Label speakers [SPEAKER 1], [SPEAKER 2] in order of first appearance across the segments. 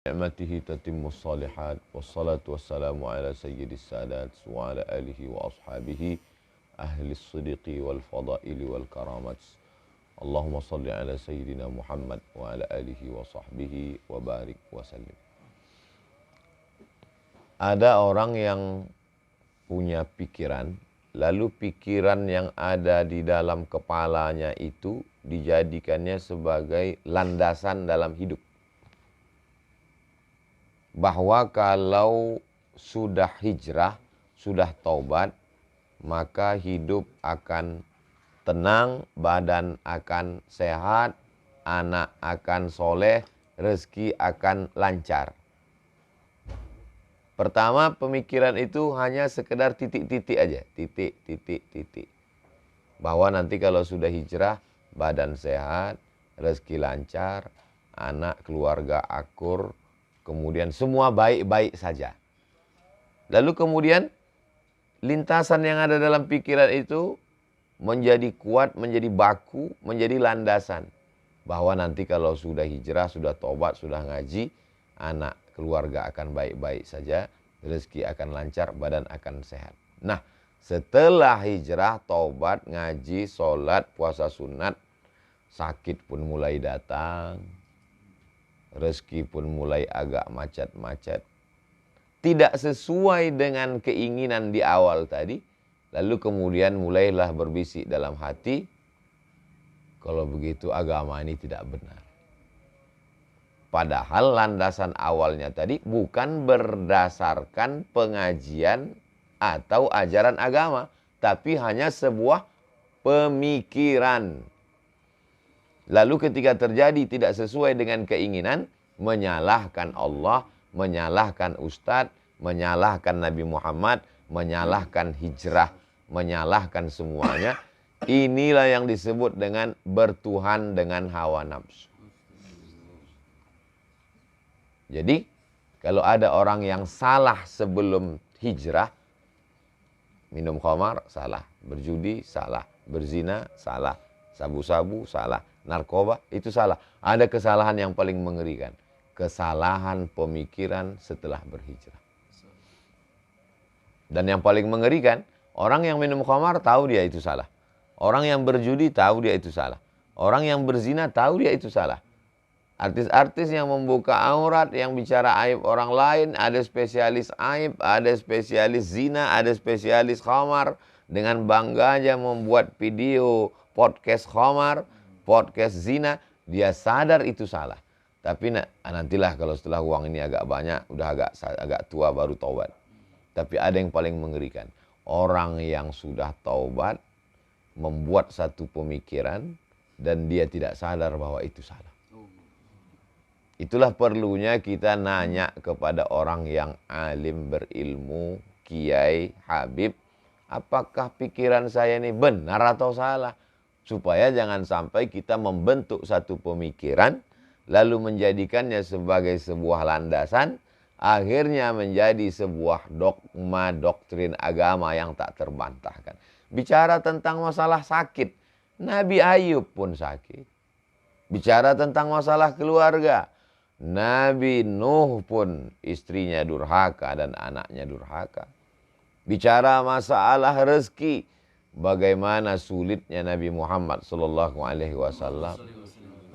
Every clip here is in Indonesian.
[SPEAKER 1] Ni'matihi tatimmus salihat wassalatu wassalamu ala sayyidis sadat wa ala alihi wa ashabihi ahli siddiqi wal fadaili wal karamat. Allahumma salli ala sayyidina Muhammad wa ala alihi wa sahbihi wa barik wa sallim. Ada orang yang punya pikiran, lalu pikiran yang ada di dalam kepalanya itu dijadikannya sebagai landasan dalam hidup. Bahwa kalau sudah hijrah, sudah taubat, maka hidup akan tenang, badan akan sehat, anak akan soleh, rezeki akan lancar. Pertama, pemikiran itu hanya sekedar titik-titik aja, titik. Bahwa nanti kalau sudah hijrah, badan sehat, rezeki lancar, anak, keluarga akur, kemudian semua baik-baik saja. Lalu kemudian lintasan yang ada dalam pikiran itu menjadi kuat, menjadi baku, menjadi landasan. Bahwa nanti kalau sudah hijrah, sudah tobat, sudah ngaji, anak, keluarga akan baik-baik saja, rezeki akan lancar, badan akan sehat. Nah, setelah hijrah, tobat, ngaji, sholat, puasa sunat, sakit pun mulai datang, rezeki pun mulai agak macet-macet. Tidak sesuai dengan keinginan di awal tadi. Lalu kemudian mulailah berbisik dalam hati, kalau begitu agama ini tidak benar. Padahal landasan awalnya tadi bukan berdasarkan pengajian atau ajaran agama, tapi hanya sebuah pemikiran. Lalu ketika terjadi tidak sesuai dengan keinginan, menyalahkan Allah, menyalahkan Ustadz, menyalahkan Nabi Muhammad, menyalahkan hijrah, menyalahkan semuanya. Inilah yang disebut dengan bertuhan dengan hawa nafsu. Jadi, kalau ada orang yang salah sebelum hijrah, minum khamar, salah. Berjudi, salah. Berzina, salah. Sabu-sabu, salah. Narkoba, itu salah. Ada kesalahan yang paling mengerikan. Kesalahan pemikiran setelah berhijrah. Dan yang paling mengerikan, orang yang minum khamar tahu dia itu salah. Orang yang berjudi tahu dia itu salah. Orang yang berzina tahu dia itu salah. Artis-artis yang membuka aurat, yang bicara aib orang lain, ada spesialis aib, ada spesialis zina, ada spesialis khamar. Dengan bangganya membuat video podcast khamar, podcast zina, dia sadar itu salah. Tapi nantilah kalau setelah uang ini agak banyak, udah agak tua baru taubat. Tapi ada yang paling mengerikan. Orang yang sudah taubat membuat satu pemikiran dan dia tidak sadar bahwa itu salah. Itulah perlunya kita nanya kepada orang yang alim, berilmu, kiai, habib, apakah pikiran saya ini benar atau salah? Supaya jangan sampai kita membentuk satu pemikiran, lalu menjadikannya sebagai sebuah landasan, akhirnya menjadi sebuah dogma, doktrin agama yang tak terbantahkan. Bicara tentang masalah sakit, Nabi Ayub pun sakit. Bicara tentang masalah keluarga, Nabi Nuh pun istrinya durhaka dan anaknya durhaka. Bicara masalah rezeki, bagaimana sulitnya Nabi Muhammad SAW,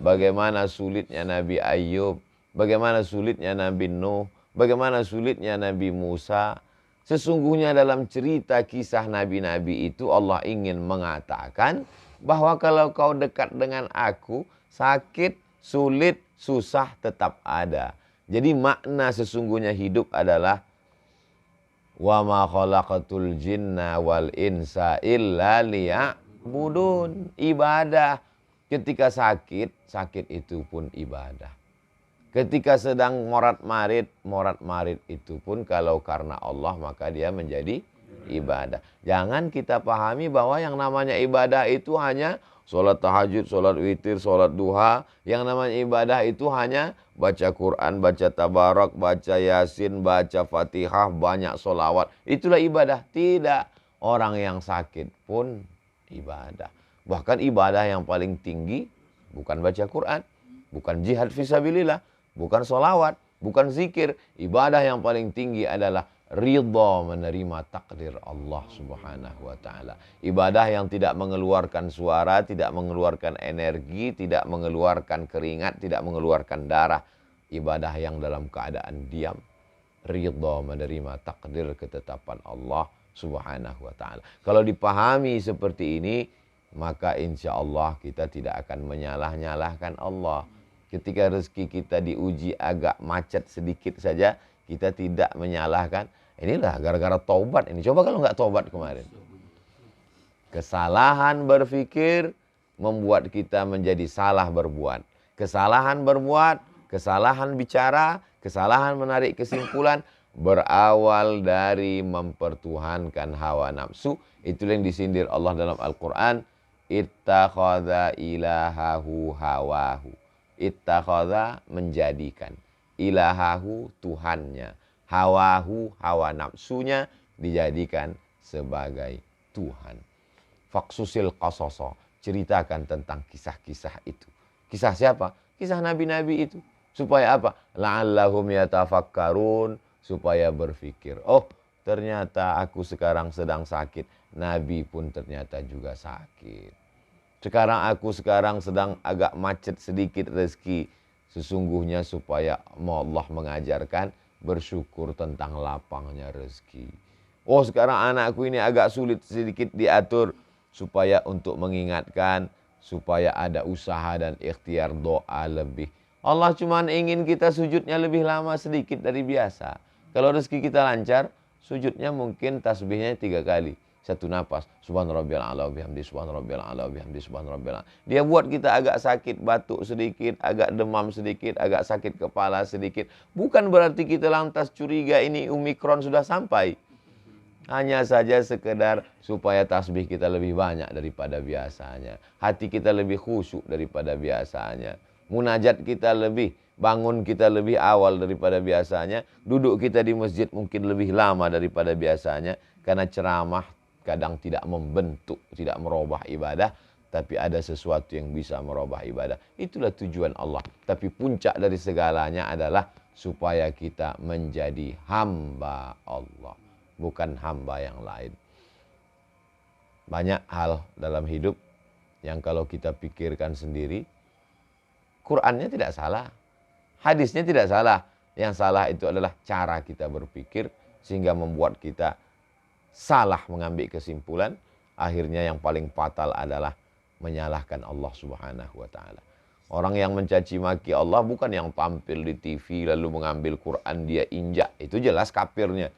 [SPEAKER 1] bagaimana sulitnya Nabi Ayub, bagaimana sulitnya Nabi Nuh, bagaimana sulitnya Nabi Musa. Sesungguhnya dalam cerita kisah nabi-nabi itu Allah ingin mengatakan bahwa kalau kau dekat dengan aku, sakit, sulit, susah tetap ada. Jadi makna sesungguhnya hidup adalah wa ma khalaqatul jinna wal insa illa liya'budun. Ibadah. Ketika sakit, sakit itu pun ibadah. Ketika sedang morat-marit itu pun kalau karena Allah maka dia menjadi ibadah. Jangan kita pahami bahwa yang namanya ibadah itu hanya sholat tahajud, sholat witir, sholat duha. Yang namanya ibadah itu hanya baca Quran, baca tabarak, baca yasin, baca fatihah, banyak sholawat. Itulah ibadah. Tidak. Orang yang sakit pun ibadah. Bahkan ibadah yang paling tinggi bukan baca Quran, bukan jihad fisabilillah, bukan sholawat, bukan zikir. Ibadah yang paling tinggi adalah ridha menerima takdir Allah Subhanahu wa taala. Ibadah yang tidak mengeluarkan suara, tidak mengeluarkan energi, tidak mengeluarkan keringat, tidak mengeluarkan darah. Ibadah yang dalam keadaan diam, ridha menerima takdir ketetapan Allah Subhanahu wa taala. Kalau dipahami seperti ini, maka insya Allah kita tidak akan menyalah-nyalahkan Allah. Ketika rezeki kita diuji agak macet sedikit saja, kita tidak menyalahkan. Inilah gara-gara taubat ini. Coba kalau nggak taubat kemarin. Kesalahan berpikir membuat kita menjadi salah berbuat. Kesalahan berbuat, kesalahan bicara, kesalahan menarik kesimpulan berawal dari mempertuhankan hawa nafsu. Itulah yang disindir Allah dalam Al-Quran. Ittakhadha ilahahu hawahu. Ittakhadha menjadikan. Ilahahu Tuhannya. Hawahu hawa nafsunya dijadikan sebagai Tuhan. Faksusil qasoso. Ceritakan tentang kisah-kisah itu. Kisah siapa? Kisah nabi-nabi itu. Supaya apa? La'allahum yatafakkarun. Supaya berpikir. Oh, ternyata aku sekarang sedang sakit. Nabi pun ternyata juga sakit. Aku sekarang sedang agak macet sedikit rezeki. Sesungguhnya supaya Allah mengajarkan bersyukur tentang lapangnya rezeki. Oh, sekarang anakku ini agak sulit sedikit diatur. Supaya untuk mengingatkan. Supaya ada usaha dan ikhtiar doa lebih. Allah cuma ingin kita sujudnya lebih lama sedikit dari biasa. Kalau rezeki kita lancar, sujudnya mungkin tasbihnya 3 kali. 1 napas. Subhanarabbiyal a'la bihamdi, subhanarabbiyal a'la bihamdi, subhanarabbiyal a'la. Dia buat kita agak sakit batuk sedikit, agak demam sedikit, agak sakit kepala sedikit. Bukan berarti kita lantas curiga ini Omikron sudah sampai. Hanya saja sekedar supaya tasbih kita lebih banyak daripada biasanya. Hati kita lebih khusyuk daripada biasanya. Munajat kita lebih, bangun kita lebih awal daripada biasanya. Duduk kita di masjid mungkin lebih lama daripada biasanya. Karena ceramah kadang tidak membentuk, tidak merubah ibadah. Tapi ada sesuatu yang bisa merubah ibadah. Itulah tujuan Allah. Tapi puncak dari segalanya adalah supaya kita menjadi hamba Allah. Bukan hamba yang lain. Banyak hal dalam hidup yang kalau kita pikirkan sendiri, Qurannya tidak salah, hadisnya tidak salah. Yang salah itu adalah cara kita berpikir sehingga membuat kita salah mengambil kesimpulan. Akhirnya yang paling fatal adalah menyalahkan Allah Subhanahu wa taala. Orang yang mencaci maki Allah bukan yang tampil di TV lalu mengambil Quran dia injak, itu jelas kafirnya.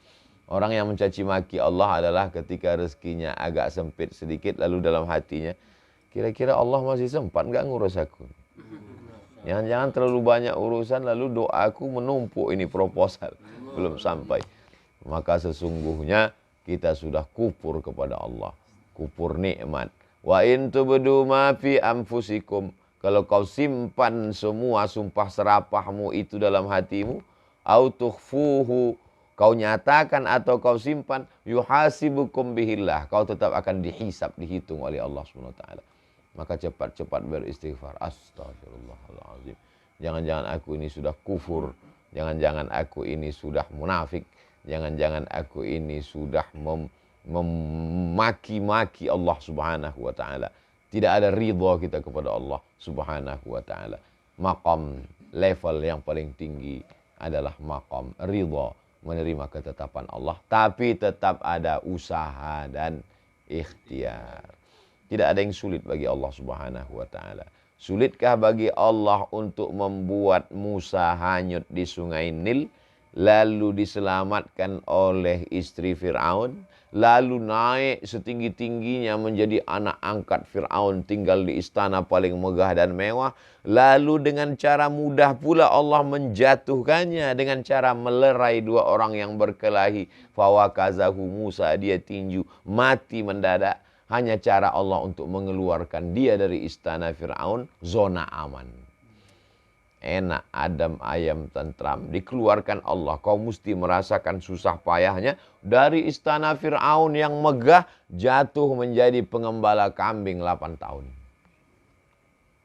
[SPEAKER 1] Orang yang mencaci maki Allah adalah ketika rezekinya agak sempit sedikit lalu dalam hatinya, kira-kira Allah masih sempat nggak ngurus aku? Jangan-jangan terlalu banyak urusan lalu doaku menumpuk ini proposal belum sampai. Maka sesungguhnya kita sudah kufur kepada Allah, kufur nikmat. Wa in tubdu ma fi anfusikum, kalau kau simpan semua sumpah serapahmu itu dalam hatimu, au tukhfuhu, kau nyatakan atau kau simpan, yuhasibukum bihillah, kau tetap akan dihisab, dihitung oleh Allah Subhanahu wa taala. Maka cepat-cepat beristighfar. Astagfirullahaladzim. Jangan-jangan aku ini sudah kufur. Jangan-jangan aku ini sudah munafik. Jangan-jangan aku ini sudah memaki-maki Allah Subhanahu wa taala. Tidak ada ridha kita kepada Allah Subhanahu wa taala. Maqam level yang paling tinggi adalah maqam ridha, menerima ketetapan Allah, tapi tetap ada usaha dan ikhtiar. Tidak ada yang sulit bagi Allah Subhanahu wa taala. Sulitkah bagi Allah untuk membuat Musa hanyut di sungai Nil, lalu diselamatkan oleh istri Fir'aun, lalu naik setinggi-tingginya menjadi anak angkat Fir'aun, tinggal di istana paling megah dan mewah, lalu dengan cara mudah pula Allah menjatuhkannya dengan cara melerai 2 orang yang berkelahi. Fawakazahu Musa, dia tinju, mati mendadak. Hanya cara Allah untuk mengeluarkan dia dari istana Fir'aun, zona aman. Enak, adem, ayam, tentram. Dikeluarkan Allah. Kau mesti merasakan susah payahnya. Dari istana Fir'aun yang megah, jatuh menjadi pengembala kambing 8 tahun.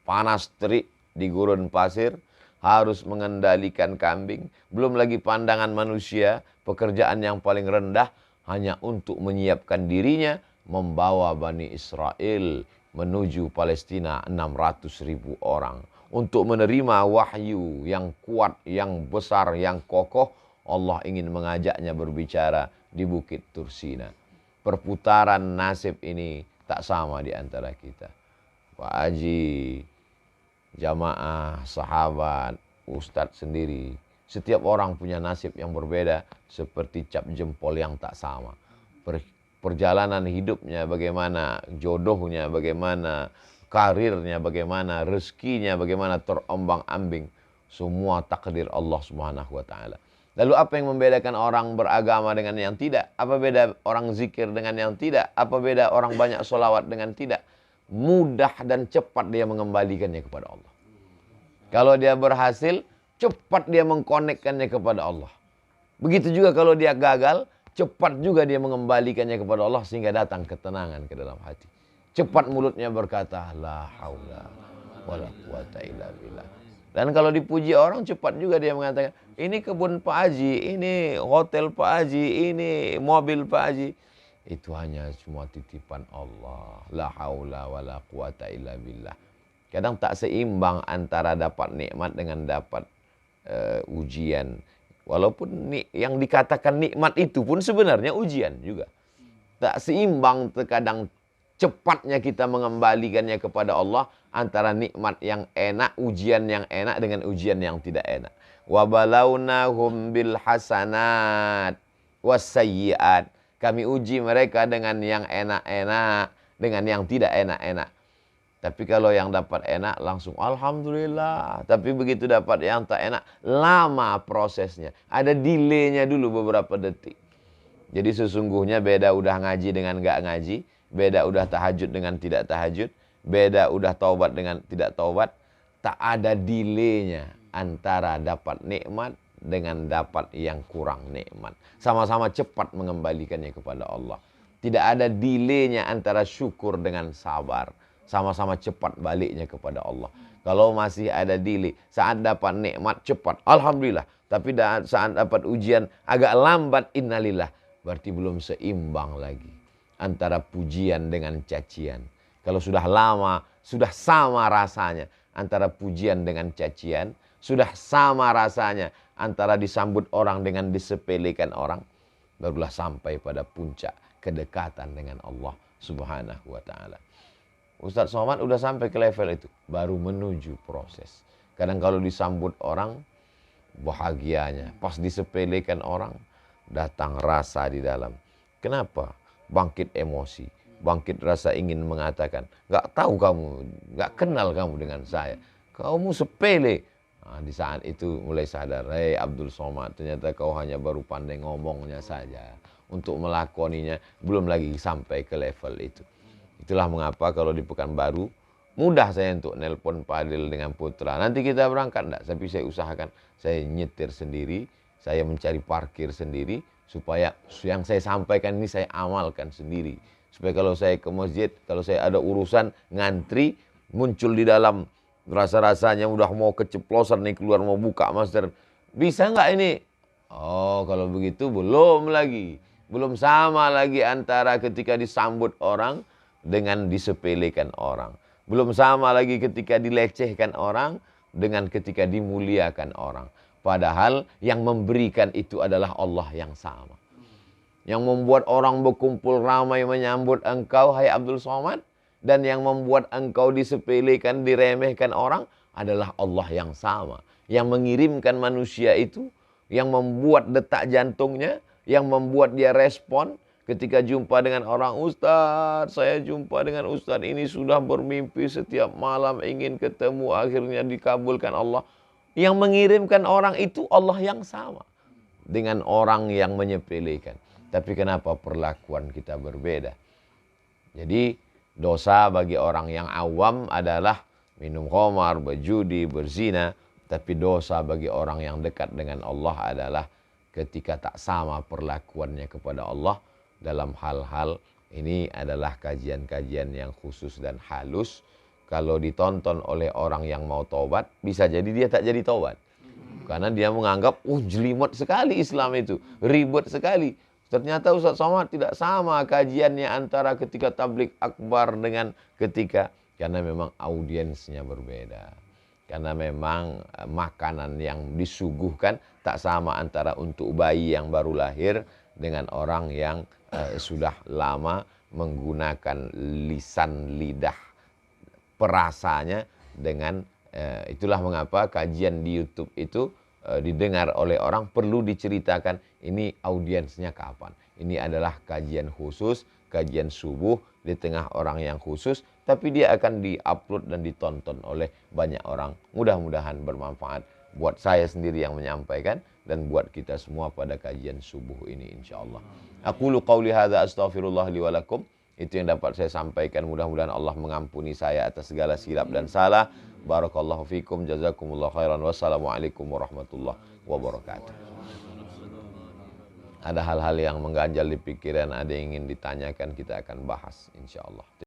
[SPEAKER 1] Panas terik di gurun pasir. harus mengendalikan kambing, belum lagi pandangan manusia, pekerjaan yang paling rendah hanya untuk menyiapkan dirinya membawa Bani Israel menuju Palestina 600.000 orang. Untuk menerima wahyu yang kuat, yang besar, yang kokoh, Allah ingin mengajaknya berbicara di Bukit Tursina. Perputaran nasib ini tak sama di antara kita. Pak Haji, jamaah, sahabat, ustadz sendiri. Setiap orang punya nasib yang berbeda seperti cap jempol yang tak sama. Perjalanan hidupnya bagaimana, jodohnya bagaimana, karirnya bagaimana, rezekinya bagaimana, terombang-ambing. Semua takdir Allah Subhanahu wa taala. Lalu apa yang membedakan orang beragama dengan yang tidak? Apa beda orang zikir dengan yang tidak? Apa beda orang banyak solawat dengan tidak? Mudah dan cepat dia mengembalikannya kepada Allah. Kalau dia berhasil, cepat dia mengkonekkannya kepada Allah. Begitu juga kalau dia gagal, cepat juga dia mengembalikannya kepada Allah sehingga datang ketenangan ke dalam hati. Cepat mulutnya berkata, la haula wala quwata illa billah. Dan kalau dipuji orang, cepat juga dia mengatakan, ini kebun Pak Haji, ini hotel Pak Haji, ini mobil Pak Haji. Itu hanya semua titipan Allah. La haula wala quwata illa billah. Kadang tak seimbang antara dapat nikmat dengan dapat ujian. Walaupun yang dikatakan nikmat itu pun sebenarnya ujian juga. Tak seimbang terkadang cepatnya kita mengembalikannya kepada Allah antara nikmat yang enak, ujian yang enak dengan ujian yang tidak enak. Wa balawnahum bil hasanat wasayyiat. Kami uji mereka dengan yang enak-enak, dengan yang tidak enak-enak. Tapi kalau yang dapat enak langsung alhamdulillah. Tapi begitu dapat yang tak enak, lama prosesnya. Ada delaynya dulu beberapa detik. Jadi sesungguhnya beda udah ngaji dengan nggak ngaji, beda udah tahajud dengan tidak tahajud, beda udah taubat dengan tidak taubat. Tak ada delaynya antara dapat nikmat dengan dapat yang kurang nikmat. Sama-sama cepat mengembalikannya kepada Allah. Tidak ada delaynya antara syukur dengan sabar. Sama-sama cepat baliknya kepada Allah. Kalau masih ada delay, saat dapat nikmat cepat, alhamdulillah. Tapi saat dapat ujian agak lambat, innalillah. Berarti belum seimbang lagi antara pujian dengan cacian. Kalau sudah lama, sudah sama rasanya antara pujian dengan cacian, sudah sama rasanya antara disambut orang dengan disepelekan orang, barulah sampai pada puncak kedekatan dengan Allah Subhanahu wa taala. Ustadz Somad udah sampai ke level itu, baru menuju proses. Kadang kalau disambut orang, bahagianya. Pas disepelekan orang, datang rasa di dalam. Kenapa? Bangkit emosi, bangkit rasa ingin mengatakan, gak tahu kamu, gak kenal kamu dengan saya. Kamu sepele. Nah, di saat itu mulai sadar, hei Abdul Somad, ternyata kau hanya baru pandai ngomongnya saja. Untuk melakoninya, belum lagi sampai ke level itu. Itulah mengapa kalau di Pekanbaru, mudah saya untuk nelpon Pak Adil dengan Putra. Nanti kita berangkat enggak? Tapi saya usahakan, saya nyetir sendiri, saya mencari parkir sendiri, supaya yang saya sampaikan ini saya amalkan sendiri. Supaya kalau saya ke masjid, kalau saya ada urusan ngantri, muncul di dalam rasa-rasanya udah mau keceplosan nih keluar mau buka masker. Bisa nggak ini? Oh kalau begitu belum lagi. Belum sama lagi antara ketika disambut orang dengan disepelekan orang. Belum sama lagi ketika dilecehkan orang dengan ketika dimuliakan orang. Padahal yang memberikan itu adalah Allah yang sama. Yang membuat orang berkumpul ramai menyambut engkau, hai Abdul Somad. Dan yang membuat engkau disepelekan, diremehkan orang adalah Allah yang sama. Yang mengirimkan manusia itu, yang membuat detak jantungnya, yang membuat dia respon. Ketika jumpa dengan orang, Ustadz, saya jumpa dengan Ustadz ini sudah bermimpi setiap malam ingin ketemu, akhirnya dikabulkan Allah. Yang mengirimkan orang itu Allah yang sama dengan orang yang menyepelekan. Tapi kenapa perlakuan kita berbeda? Jadi dosa bagi orang yang awam adalah minum khamar, berjudi, berzina. Tapi dosa bagi orang yang dekat dengan Allah adalah ketika tak sama perlakuannya kepada Allah. Dalam hal-hal ini adalah kajian-kajian yang khusus dan halus. kalau ditonton oleh orang yang mau taubat, bisa jadi dia tak jadi taubat. Karena dia menganggap, jelimet sekali Islam itu, ribet sekali. Ternyata Ustaz Somad tidak sama kajiannya antara ketika tablik akbar dengan ketika, karena memang audiensnya berbeda. Karena memang makanan yang disuguhkan tak sama antara untuk bayi yang baru lahir dengan orang yang sudah lama menggunakan lisan lidah perasanya dengan itulah mengapa kajian di YouTube itu didengar oleh orang, perlu diceritakan ini audiensnya kapan. Ini adalah kajian khusus, kajian subuh di tengah orang yang khusus, tapi dia akan diupload dan ditonton oleh banyak orang. Mudah-mudahan bermanfaat buat saya sendiri yang menyampaikan dan buat kita semua pada kajian subuh ini insyaallah. Aqulu qauli hadza astaghfirullah li wa lakum. Itu yang dapat saya sampaikan. Mudah-mudahan Allah mengampuni saya atas segala silap dan salah. Barakallahu fikum, jazakumullah khairan. Wassalamualaikum warahmatullahi wabarakatuh. Ada hal-hal yang mengganjal di pikiran, ada yang ingin ditanyakan, kita akan bahas insyaallah.